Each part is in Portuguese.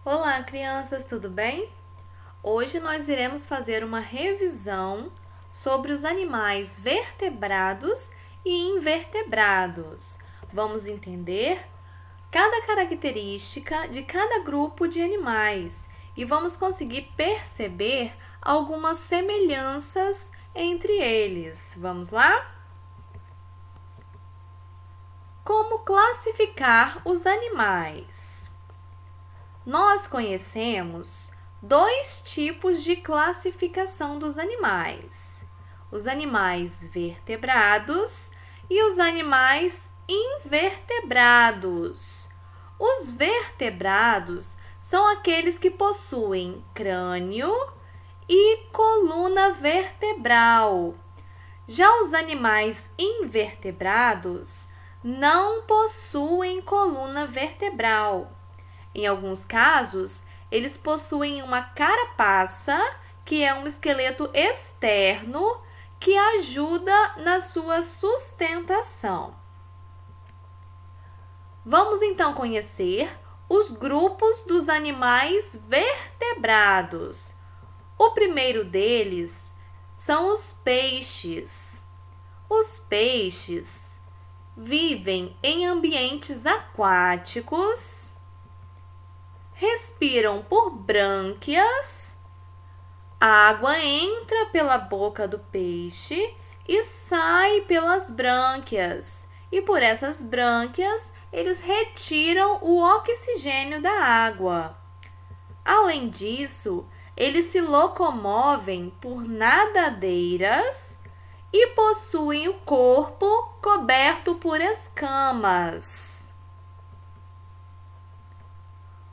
Olá, crianças, tudo bem? Hoje nós iremos fazer uma revisão sobre os animais vertebrados e invertebrados. Vamos entender cada característica de cada grupo de animais e vamos conseguir perceber algumas semelhanças entre eles. Vamos lá? Como classificar os animais? Nós conhecemos dois tipos de classificação dos animais: os animais vertebrados e os animais invertebrados. Os vertebrados são aqueles que possuem crânio e coluna vertebral. Já os animais invertebrados não possuem coluna vertebral. Em alguns casos, eles possuem uma carapaça, que é um esqueleto externo que ajuda na sua sustentação. Vamos então conhecer os grupos dos animais vertebrados. O primeiro deles são os peixes. Os peixes vivem em ambientes aquáticos, respiram por brânquias, a água entra pela boca do peixe e sai pelas brânquias. E por essas brânquias, eles retiram o oxigênio da água. Além disso, eles se locomovem por nadadeiras e possuem o corpo coberto por escamas.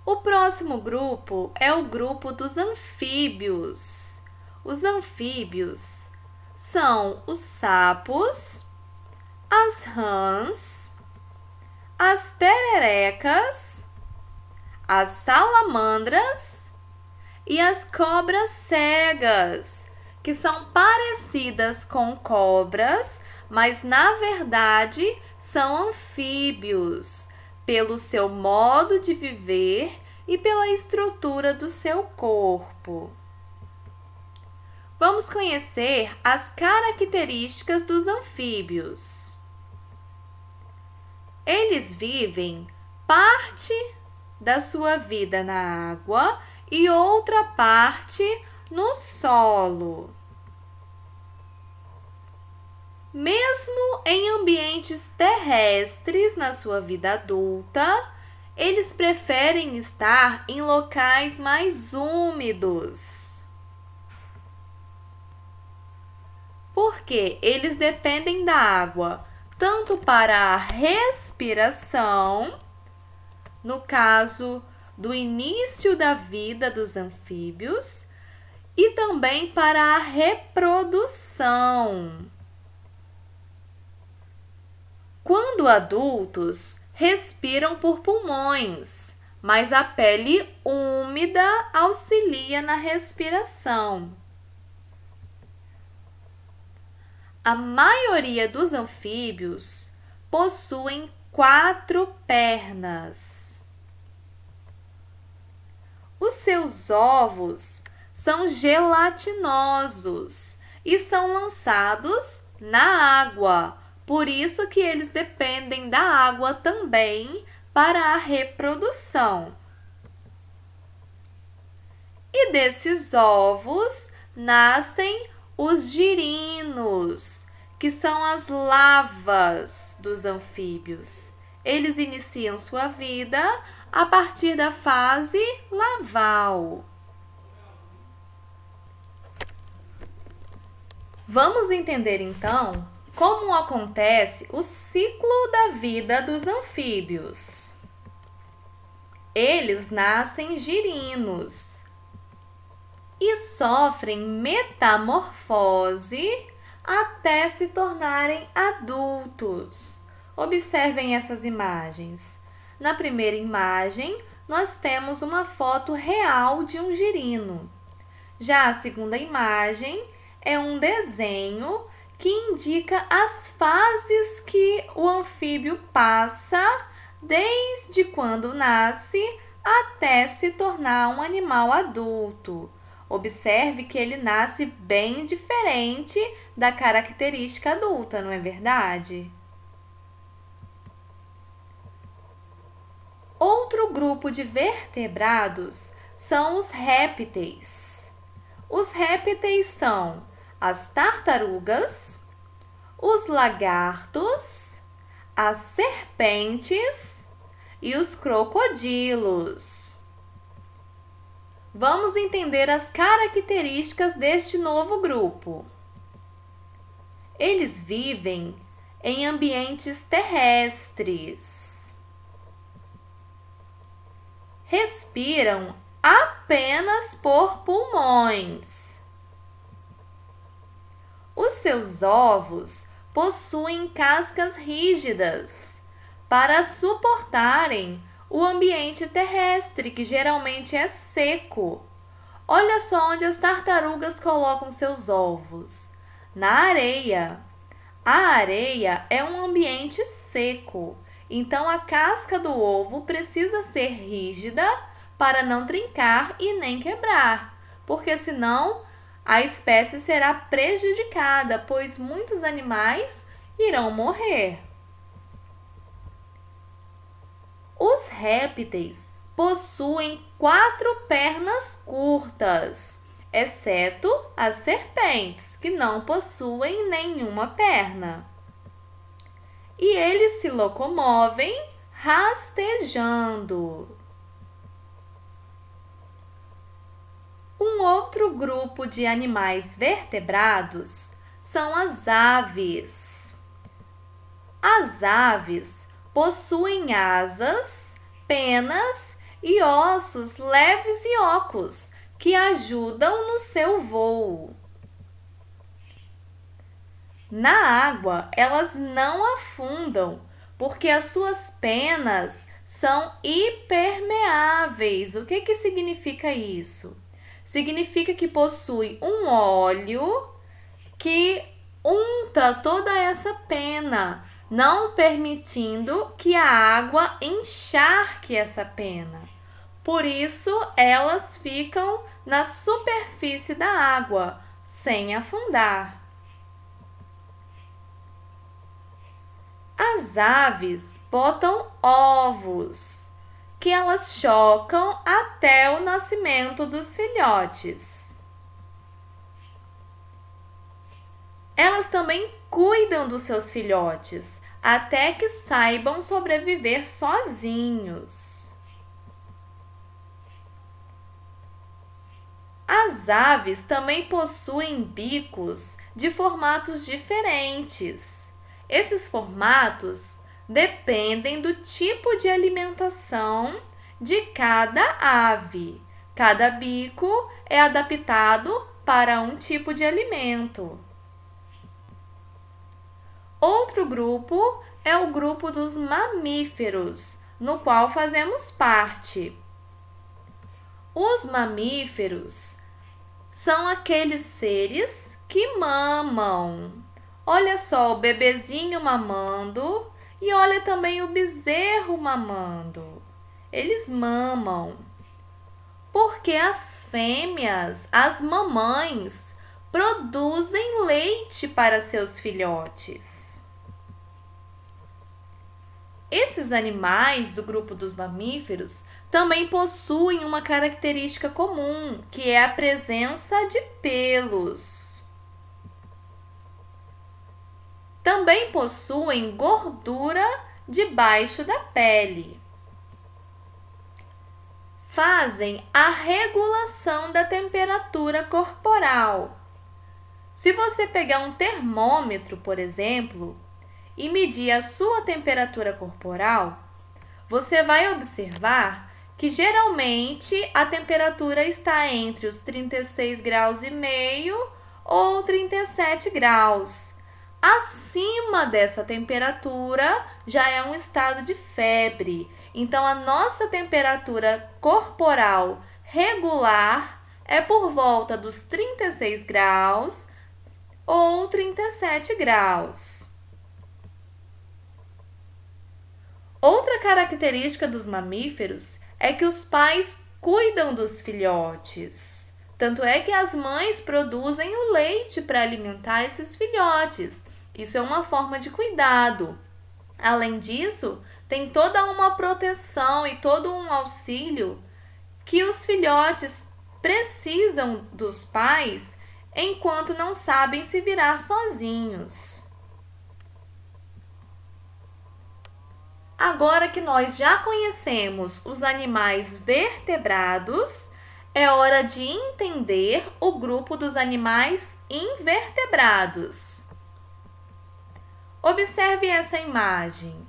O próximo grupo é o grupo dos anfíbios. Os anfíbios são os sapos, as rãs, as pererecas, as salamandras e as cobras cegas, que são parecidas com cobras, mas na verdade são anfíbios, pelo seu modo de viver e pela estrutura do seu corpo. Vamos conhecer as características dos anfíbios. Eles vivem parte da sua vida na água e outra parte no solo. Mesmo em ambientes terrestres na sua vida adulta, eles preferem estar em locais mais úmidos, porque eles dependem da água tanto para a respiração, no caso do início da vida dos anfíbios, e também para a reprodução. Quando adultos, respiram por pulmões, mas a pele úmida auxilia na respiração. A maioria dos anfíbios possuem 4 pernas. Os seus ovos são gelatinosos e são lançados na água. Por isso que eles dependem da água também para a reprodução. E desses ovos nascem os girinos, que são as larvas dos anfíbios. Eles iniciam sua vida a partir da fase larval. Vamos entender então como acontece o ciclo da vida dos anfíbios. Eles nascem girinos e sofrem metamorfose até se tornarem adultos. Observem essas imagens. Na primeira imagem, nós temos uma foto real de um girino. Já a segunda imagem é um desenho que indica as fases que o anfíbio passa desde quando nasce até se tornar um animal adulto. Observe que ele nasce bem diferente da característica adulta, não é verdade? Outro grupo de vertebrados são os répteis. Os répteis são as tartarugas, os lagartos, as serpentes e os crocodilos. Vamos entender as características deste novo grupo. Eles vivem em ambientes terrestres. Respiram apenas por pulmões. Os seus ovos possuem cascas rígidas para suportarem o ambiente terrestre, que geralmente é seco. Olha só onde as tartarugas colocam seus ovos: na areia. A areia é um ambiente seco, então a casca do ovo precisa ser rígida para não trincar e nem quebrar, porque senão a espécie será prejudicada, pois muitos animais irão morrer. Os répteis possuem 4 pernas curtas, exceto as serpentes, que não possuem nenhuma perna. E eles se locomovem rastejando. Um outro grupo de animais vertebrados são as aves. As aves possuem asas, penas e ossos leves e ocos que ajudam no seu voo. Na água, elas não afundam, porque as suas penas são impermeáveis. O que significa isso? Significa que possui um óleo que unta toda essa pena, não permitindo que a água encharque essa pena. Por isso, elas ficam na superfície da água, sem afundar. As aves botam ovos, que elas chocam até o nascimento dos filhotes. Elas também cuidam dos seus filhotes, até que saibam sobreviver sozinhos. As aves também possuem bicos de formatos diferentes. Esses formatos dependem do tipo de alimentação de cada ave. Cada bico é adaptado para um tipo de alimento. Outro grupo é o grupo dos mamíferos, no qual fazemos parte. Os mamíferos são aqueles seres que mamam. Olha só o bebezinho mamando e olha também o bezerro mamando. Eles mamam. Porque as fêmeas, as mamães, produzem leite para seus filhotes. Esses animais do grupo dos mamíferos também possuem uma característica comum, que é a presença de pelos. Também possuem gordura debaixo da pele. Fazem a regulação da temperatura corporal. Se você pegar um termômetro, por exemplo, e medir a sua temperatura corporal, você vai observar que geralmente a temperatura está entre os 36,5 graus ou 37 graus. Acima dessa temperatura já é um estado de febre. Então, a nossa temperatura corporal regular é por volta dos 36 graus ou 37 graus. Outra característica dos mamíferos é que os pais cuidam dos filhotes. Tanto é que as mães produzem o leite para alimentar esses filhotes. Isso é uma forma de cuidado. Além disso, tem toda uma proteção e todo um auxílio que os filhotes precisam dos pais enquanto não sabem se virar sozinhos. Agora que nós já conhecemos os animais vertebrados, é hora de entender o grupo dos animais invertebrados. Observe essa imagem.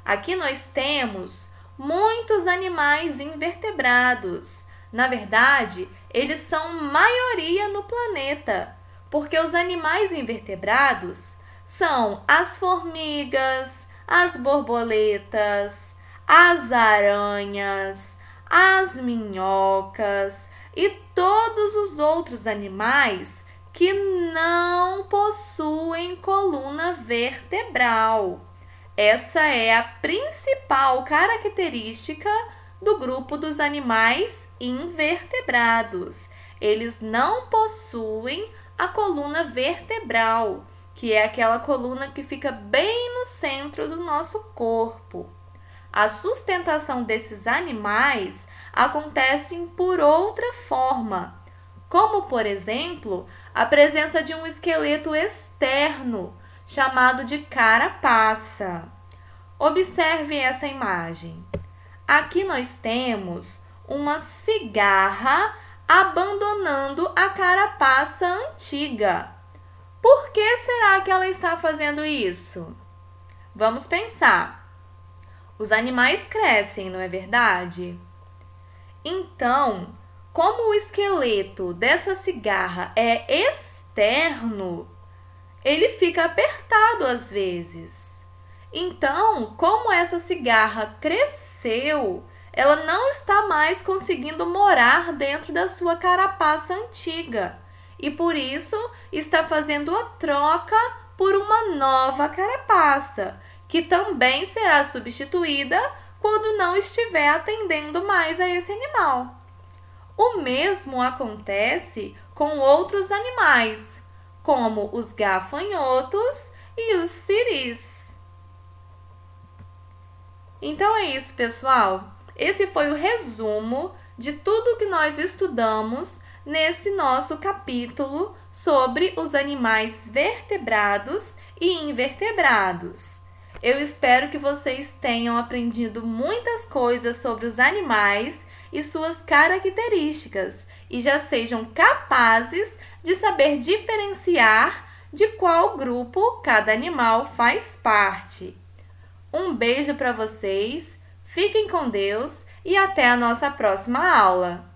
Aqui nós temos muitos animais invertebrados. Na verdade, eles são maioria no planeta, porque os animais invertebrados são as formigas, as borboletas, as aranhas, as minhocas e todos os outros animais que não possuem coluna vertebral. Essa é a principal característica do grupo dos animais invertebrados. Eles não possuem a coluna vertebral, que é aquela coluna que fica bem no centro do nosso corpo. A sustentação desses animais acontece por outra forma, como, por exemplo, a presença de um esqueleto externo, chamado de carapaça. Observe essa imagem. Aqui nós temos uma cigarra abandonando a carapaça antiga. Por que será que ela está fazendo isso? Vamos pensar. Os animais crescem, não é verdade? Então, como o esqueleto dessa cigarra é externo, ele fica apertado às vezes. Então, como essa cigarra cresceu, ela não está mais conseguindo morar dentro da sua carapaça antiga e por isso está fazendo a troca por uma nova carapaça, que também será substituída quando não estiver atendendo mais a esse animal. O mesmo acontece com outros animais, como os gafanhotos e os siris. Então é isso, pessoal. Esse foi o resumo de tudo que nós estudamos nesse nosso capítulo sobre os animais vertebrados e invertebrados. Eu espero que vocês tenham aprendido muitas coisas sobre os animais e suas características e já sejam capazes de saber diferenciar de qual grupo cada animal faz parte. Um beijo para vocês, fiquem com Deus e até a nossa próxima aula!